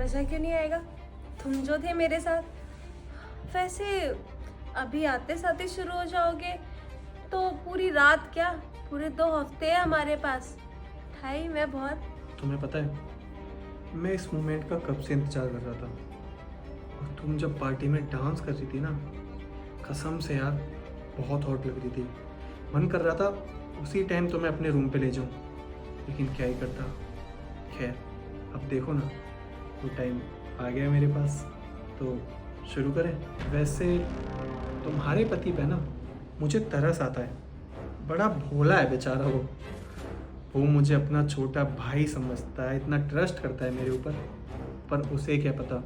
मजा क्यों नहीं आएगा? तुम जो थे मेरे साथ। वैसे अभी आते साथ ही शुरू हो जाओगे तो पूरी रात क्या, पूरे 2 हफ्ते हैं हमारे पास। ठाई मैं बहुत। तुम्हें पता है, मैं इस मोमेंट का कब से इंतजार कर रहा था। और तुम जब पार्टी में डांस कर रही थी ना, कसम से यार बहुत हॉट लग रही थी। मन कर रहा था उसी टाइम तुम्हें अपने रूम पे ले जाऊं, लेकिन क्या ही करता। खैर अब देखो ना, वो टाइम आ गया मेरे पास, तो शुरू करें। वैसे तुम्हारे पति पे ना मुझे तरस आता है। बड़ा भोला है बेचारा वो मुझे अपना छोटा भाई समझता है, इतना ट्रस्ट करता है मेरे ऊपर। पर उसे क्या पता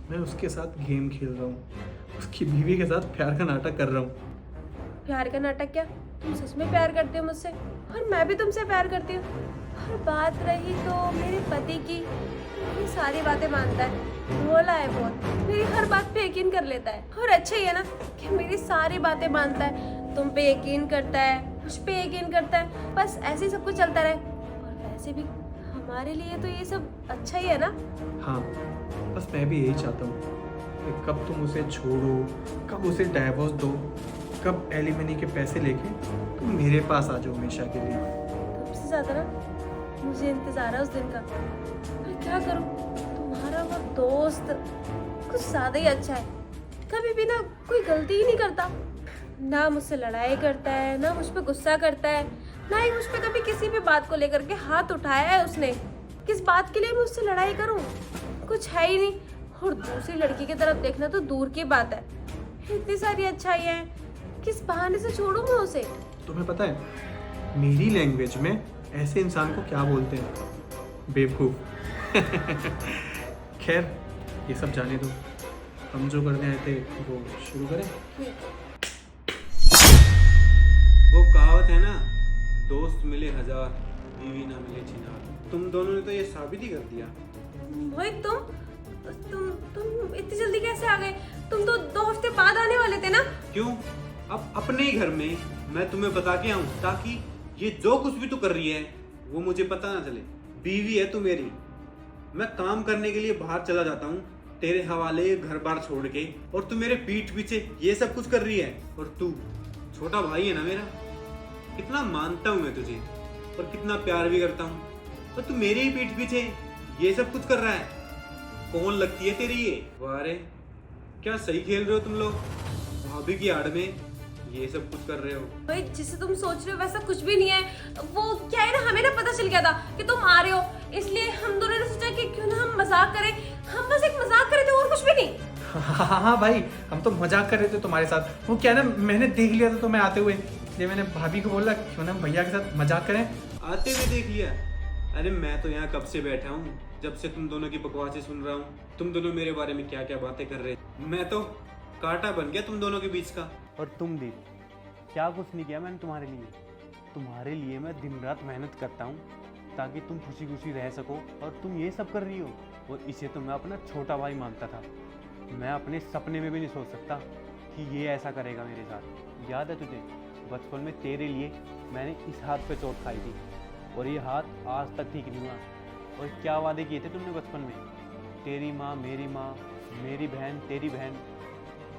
मैं उसके साथ गेम खेल रहा हूँ, उसकी बीवी के साथ प्यार का नाटक कर रहा हूँ। प्यार का नाटक क्या? तुम सच में प्यार करते हो मुझसे, और मैं भी तुमसे प्यार करती हूँ। और बात रही तो मेरे पति की, मेरी सारी बातें मानता है, भोला है बहुत, मेरी हर बात पे यकीन कर लेता है। और अच्छा ही है ना कि मेरी सारी बातें मानता है। तुम पे यकीन करता है, मुझ पे यकीन करता है, बस ऐसे ही सब कुछ चलता रहे। और वैसे भी हमारे लिए तो ये सब अच्छा ही है ना। हाँ, बस मैं भी यही चाहता हूँ कि कब तुम उसे छोड़ो, कब उसे डाइवोर्स दो, कब एलिमनी के पैसे लेके तुम मेरे पास आ जाओ हमेशा के लिए। तुमसे ज्यादा ना मुझे इंतजार है उस दिन का। मैं क्या करूं, तुम्हारा वो दोस्त कुछ ज्यादा ही अच्छा है। कभी भी ना कोई गलती ही नहीं करता, ना मुझसे लड़ाई करता है, ना मुझ पे गुस्सा करता है, ना ही मुझ पे कभी किसी भी बात को लेकर के हाथ उठाया है उसने। किस बात के लिए मैं उससे लड़ाई करूं? कुछ है ही नहीं। और दूसरी लड़की की तरफ देखना तो दूर की बात है। इतनी सारी अच्छाइयाँ हैं, किस बहाने से छोड़ूं मैं उसे? तुम्हें पता है मेरी लैंग्वेज में ऐसे इंसान को क्या बोलते हैं? बेवकूफ। खैर ये सब जाने दो, हम जो करने आए थे वो शुरू करें। वो कहावत है ना, दोस्त मिले हजार, बीवी ना मिले चिनार। तुम दोनों ने तो ये साबित ही कर दिया। मोहित तुम इतनी जल्दी कैसे आ गए? तुम तो 2 हफ्ते बाद आने वाले थे ना। क्यों? अब अपने ही घर में मैं तुम्हें बता के आऊं, ताकि ये जो कुछ भी तू कर रही है वो मुझे पता ना चले। बीवी है तू मेरी, मैं काम करने के लिए बाहर चला जाता हूँ तेरे हवाले घर बार छोड़ के, और तू मेरे पीठ पीछे ये सब कुछ कर रही है। और तू छोटा भाई है ना मेरा, कितना मानता हूँ मैं तुझे और कितना प्यार भी करता हूँ, और तू मेरे ही पीठ पीछे ये सब कुछ कर रहा है। कौन लगती है तेरी ये? वारे क्या सही खेल रहे हो तुम लोग, भाभी की आड़ में ये सब कुछ कर रहे हो। भाई जिसे तुम सोच रहे हो वैसा कुछ भी नहीं है। वो क्या है ना, हमें ना पता चल गया था कि तुम आ रहे हो, इसलिए हम दोनों ने सोचा कि क्यों ना हम मजाक करें। हम बस एक मजाक करे थे और कुछ भी नहीं। हाँ भाई, हम तो मजाक कर रहे थे तुम्हारे साथ। वो क्या ना, मैंने देख लिया था तुम्हें आते हुए, इसलिए मैंने भाभी को बोला क्यों ना भैया के साथ मजाक करें। आते हुए देख लिया? अरे मैं तो यहाँ कब से बैठा हूँ, जब से तुम दोनों की बकवासें सुन रहा हूँ। तुम दोनों मेरे बारे में क्या क्या बातें कर रहे, मैं तो कांटा बन गया तुम दोनों के बीच का। और तुम दीदी, क्या कुछ नहीं किया मैंने तुम्हारे लिए। तुम्हारे लिए मैं दिन रात मेहनत करता हूँ ताकि तुम खुशी खुशी रह सको, और तुम ये सब कर रही हो। और इसे तो मैं अपना छोटा भाई मानता था। मैं अपने सपने में भी नहीं सोच सकता कि ये ऐसा करेगा मेरे साथ। याद है तुझे, बचपन में तेरे लिए मैंने इस हाथ पे चोट खाई थी, और ये हाथ आज तक ठीक नहीं हुआ। और क्या वादे किए थे तुमने बचपन में? तेरी माँ, मेरी बहन, तेरी बहन,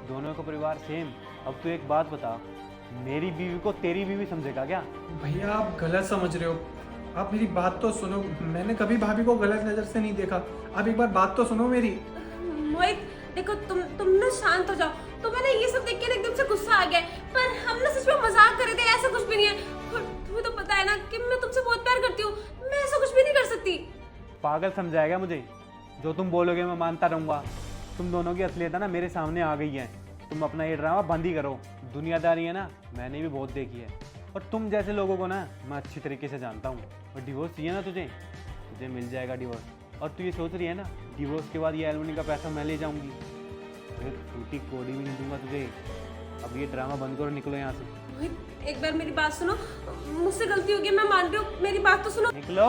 दोनों का परिवार सेम। अब तू एक बात बता, मेरी बीवी को तेरी बीवी समझेगा क्या? भैया आप गलत समझ रहे हो, आप मेरी बात तो सुनो। मैंने कभी भाभी को गलत नजर से नहीं देखा, आप एक बार बात तो सुनो मेरी। मोहित देखो, तुम ना शांत हो जाओ। तो मैंने ये सब देख के एकदम से गुस्सा आ गया, पर हम ना सच में मजाक कर रहे थे, ऐसा कुछ भी नहीं है। और तुम्हें तो पता है ना कि मैं तुमसे बहुत प्यार करती हूँ, मैं ऐसा कुछ भी नहीं कर सकती। पागल समझाएगा मुझे? जो तुम बोलोगे मैं मानता रहूँगा। तुम दोनों की असलियत है ना मेरे सामने आ गई है। तुम अपना ये ड्रामा बंद ही करो। दुनियादारी है ना, मैंने भी बहुत देखी है, और तुम जैसे लोगों को ना मैं अच्छी तरीके से जानता हूँ। और डिवोर्स चाहिए ना तुझे मिल जाएगा डिवोर्स। और तू ये सोच रही है ना डिवोर्स के बाद ये एलुमनी का पैसा मैं ले जाऊँगी, फिर टूटी कोड़ी भी नहीं दूंगा तुझे। अब ये ड्रामा बंद करो, निकलो यहाँ से। मोहित एक बार मेरी बात सुनो, मुझसे गलती हो गई, मैं मान रही हूँ, मेरी बात तो सुनो। निकलो।